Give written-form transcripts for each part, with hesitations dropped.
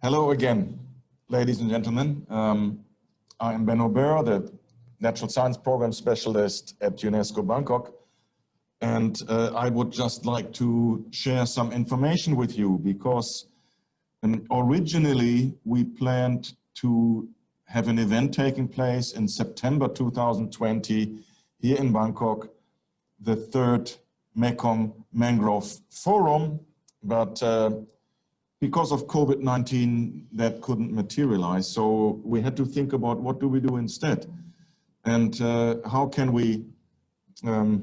Hello again, ladies and gentlemen. I am Benno Burr, the Natural Science Program Specialist at UNESCO Bangkok. And I would just like to share some information with you because originally we planned to have an event taking place in September 2020 here in Bangkok, the third Mekong Mangrove Forum, but because of COVID-19, that couldn't materialize. So we had to think about what do we do instead, and how can we have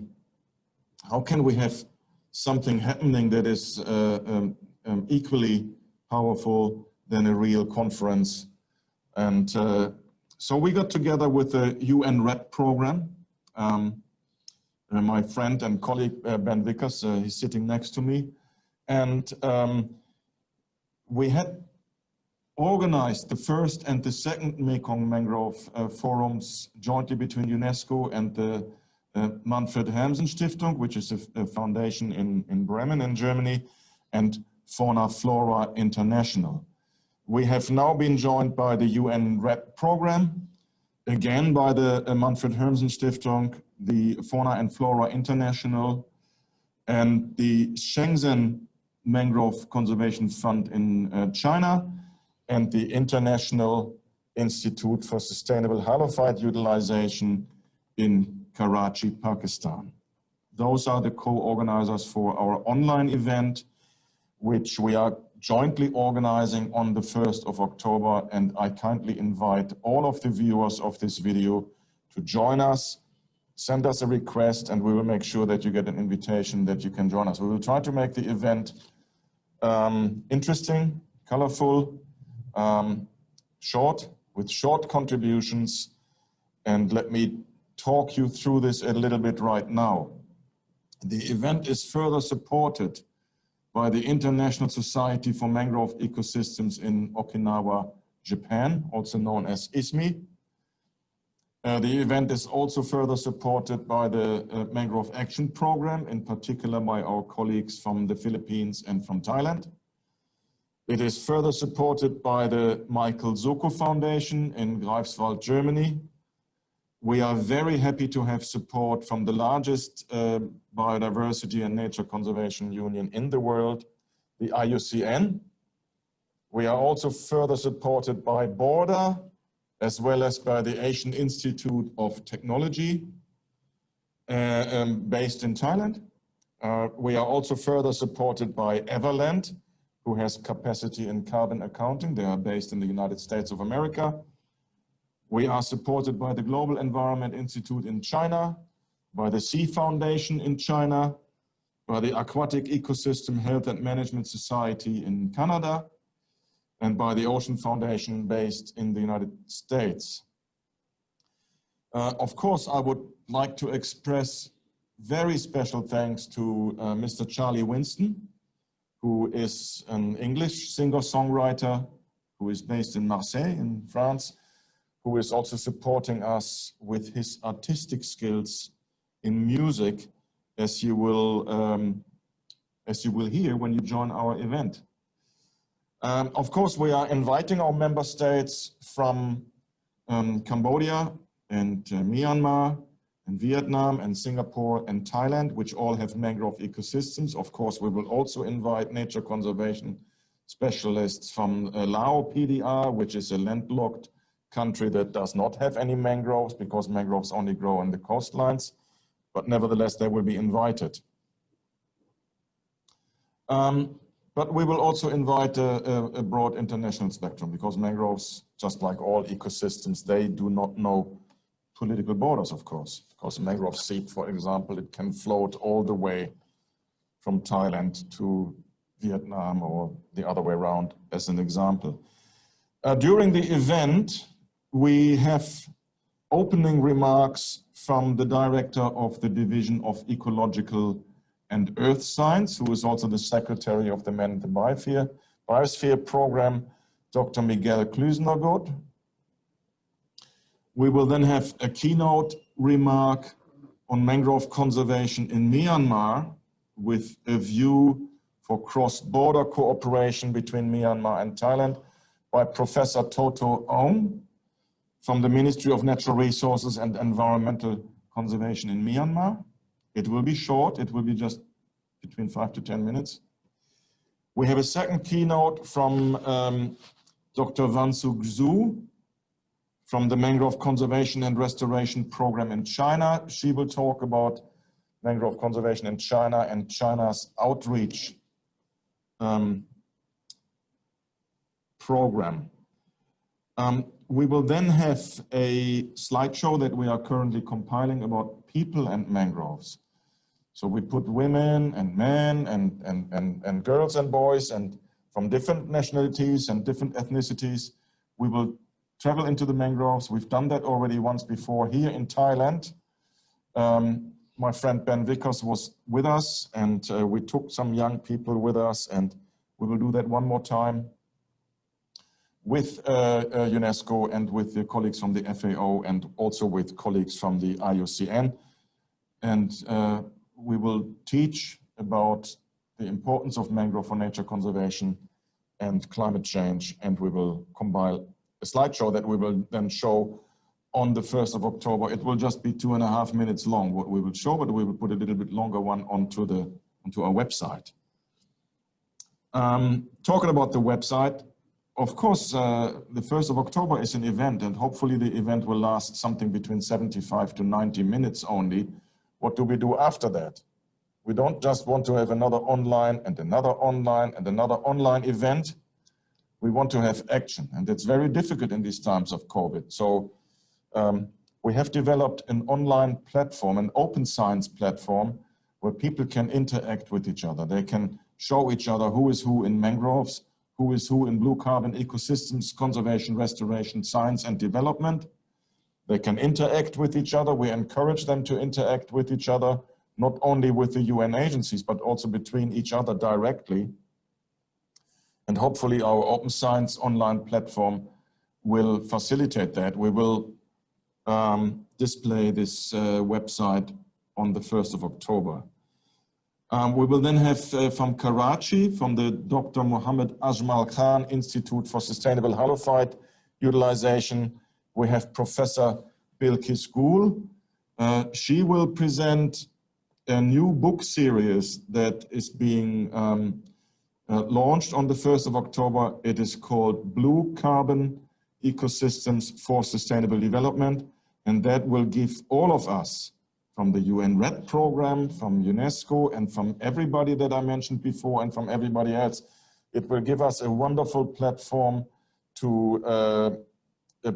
something happening that is equally powerful than a real conference. And so we got together with the UN RED program. My friend and colleague Ben Vickers, he's sitting next to me, and we had organized the first and the second Mekong Mangrove Forums jointly between UNESCO and the Manfred Hermsen Stiftung, which is a foundation in Bremen in Germany, and Fauna Flora International. We have now been joined by the UN RED program, again by the Manfred Hermsen Stiftung, the Fauna and Flora International, and the Shenzhen Mangrove Conservation Fund in China, and the International Institute for Sustainable Halophyte Utilization in Karachi, Pakistan. Those are the co-organizers for our online event, which we are jointly organizing on the 1st of October, and I kindly invite all of the viewers of this video to join us. Send us a request and we will make sure that you get an invitation that you can join us. We will try to make the event interesting, colorful, with short contributions. And let me talk you through this a little bit right now. The event is further supported by the International Society for Mangrove Ecosystems in Okinawa, Japan, also known as ISME. The event is also further supported by the Mangrove Action Program, in particular by our colleagues from the Philippines and from Thailand. It is further supported by the Michael Soko Foundation in Greifswald, Germany. We are very happy to have support from the largest biodiversity and nature conservation union in the world, the IUCN. We are also further supported by Border, as well as by the Asian Institute of Technology, based in Thailand. We are also further supported by Everland, who has capacity in carbon accounting. They are based in the United States of America. We are supported by the Global Environment Institute in China, by the Sea Foundation in China, by the Aquatic Ecosystem Health and Management Society in Canada, and by the Ocean Foundation based in the United States. Of course, I would like to express very special thanks to Mr. Charlie Winston, who is an English singer-songwriter who is based in Marseille in France, who is also supporting us with his artistic skills in music, as you will hear when you join our event. Of course, we are inviting our member states from Cambodia and Myanmar and Vietnam and Singapore and Thailand, which all have mangrove ecosystems. Of course, we will also invite nature conservation specialists from Laos PDR, which is a landlocked country that does not have any mangroves because mangroves only grow on the coastlines, but nevertheless, they will be invited. But we will also invite a broad international spectrum because mangroves, just like all ecosystems, they do not know political borders, of course. Because a mangrove seed, for example, it can float all the way from Thailand to Vietnam or the other way around, as an example. During the event, we have opening remarks from the director of the Division of Ecological and Earth Science, who is also the secretary of the Man in the Biosphere Program, Dr. Miguel Klusenergood. We will then have a keynote remark on mangrove conservation in Myanmar with a view for cross-border cooperation between Myanmar and Thailand by Professor Toto Aung from the Ministry of Natural Resources and Environmental Conservation in Myanmar. It will be short, it will be just between 5 to 10 minutes. We have a second keynote from Dr. Wansuk Zhu from the Mangrove Conservation and Restoration Program in China. She will talk about mangrove conservation in China and China's outreach program. We will then have a slideshow that we are currently compiling about people and mangroves. So we put women and men and girls and boys and from different nationalities and different ethnicities. We will travel into the mangroves. We've done that already once before here in Thailand. My friend Ben Vickers was with us, and we took some young people with us, and we will do that one more time with UNESCO and with the colleagues from the FAO and also with colleagues from the IUCN. And we will teach about the importance of mangrove for nature conservation and climate change, and we will compile a slideshow that we will then show on the 1st of October. It will just be 2.5 minutes long, what we will show, but we will put a little bit longer one onto our website. Talking about the website, of course, the 1st of October is an event, and hopefully the event will last something between 75 to 90 minutes only. What do we do after that? We don't just want to have another online and another online and another online event. We want to have action, and it's very difficult in these times of COVID. So we have developed an online platform, an open science platform, where people can interact with each other. They can show each other who is who in mangroves, who is who in blue carbon ecosystems, conservation, restoration, science and development. They can interact with each other. We encourage them to interact with each other, not only with the UN agencies, but also between each other directly. And hopefully our open science online platform will facilitate that. We will display this website on the 1st of October. We will then have from Karachi, from the Dr. Mohammed Ajmal Khan Institute for Sustainable Halophyte Utilization, we have Professor Bilkis Gul. She will present a new book series that is being launched on the 1st of October. It is called Blue Carbon Ecosystems for Sustainable Development, and that will give all of us from the UN RED program, from UNESCO, and from everybody that I mentioned before, and from everybody else, it will give us a wonderful platform to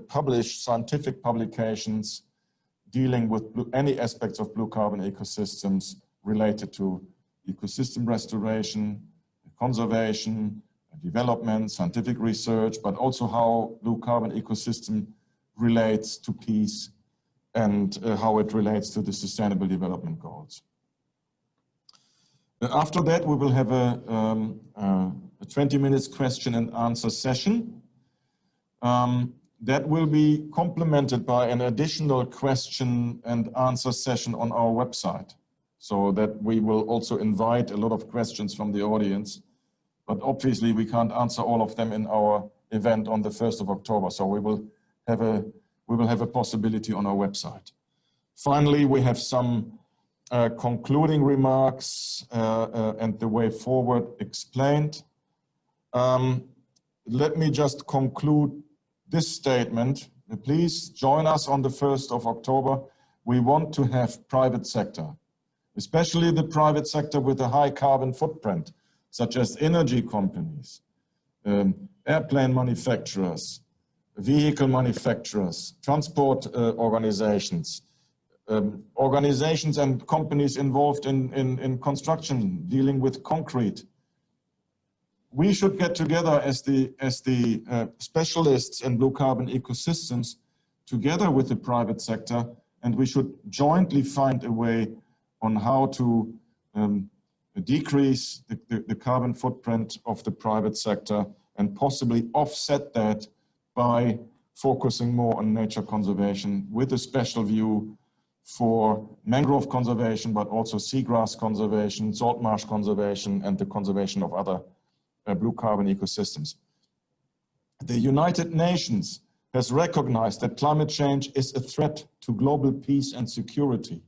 publish scientific publications dealing with any aspects of blue carbon ecosystems related to ecosystem restoration, conservation, development, scientific research, but also how blue carbon ecosystem relates to peace and how it relates to the Sustainable Development Goals. After that, we will have a 20 minutes question and answer session. That will be complemented by an additional question and answer session on our website, so that we will also invite a lot of questions from the audience. But obviously we can't answer all of them in our event on the 1st of October. So we will have a possibility on our website. Finally, we have some concluding remarks and the way forward explained. Let me just conclude this statement. Please join us on the 1st of October. We want to have private sector, especially the private sector with a high carbon footprint, such as energy companies, airplane manufacturers, vehicle manufacturers, transport organizations, organizations and companies involved in construction, dealing with concrete. We should get together as the specialists in blue carbon ecosystems, together with the private sector, and we should jointly find a way on how to decrease the carbon footprint of the private sector and possibly offset that by focusing more on nature conservation with a special view for mangrove conservation, but also seagrass conservation, salt marsh conservation, and the conservation of other blue carbon ecosystems. The United Nations has recognized that climate change is a threat to global peace and security.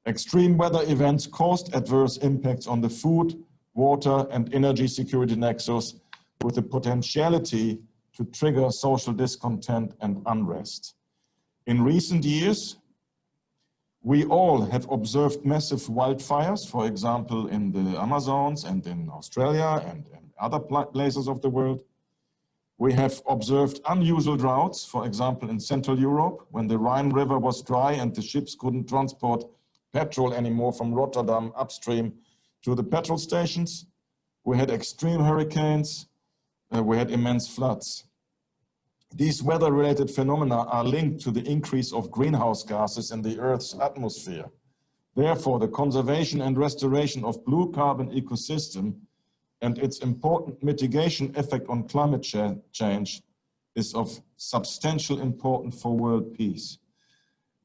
Extreme weather events caused adverse impacts on the food, water, and energy security nexus, with the potentiality to trigger social discontent and unrest. In recent years, we all have observed massive wildfires, for example, in the Amazons and in Australia and in other places of the world. We have observed unusual droughts, for example, in Central Europe, when the Rhine River was dry and the ships couldn't transport petrol anymore from Rotterdam upstream to the petrol stations. We had extreme hurricanes, we had immense floods. These weather-related phenomena are linked to the increase of greenhouse gases in the Earth's atmosphere. Therefore, the conservation and restoration of blue carbon ecosystem and its important mitigation effect on climate change is of substantial importance for world peace.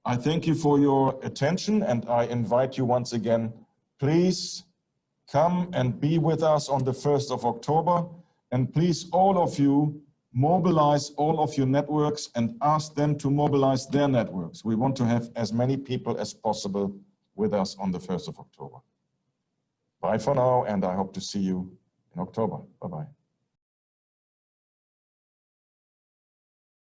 I thank you for your attention, and I invite you once again, please come and be with us on the 1st of October. And please, all of you, mobilize all of your networks and ask them to mobilize their networks. We want to have as many people as possible with us on the 1st of October. Bye for now, and I hope to see you in October. Bye-bye.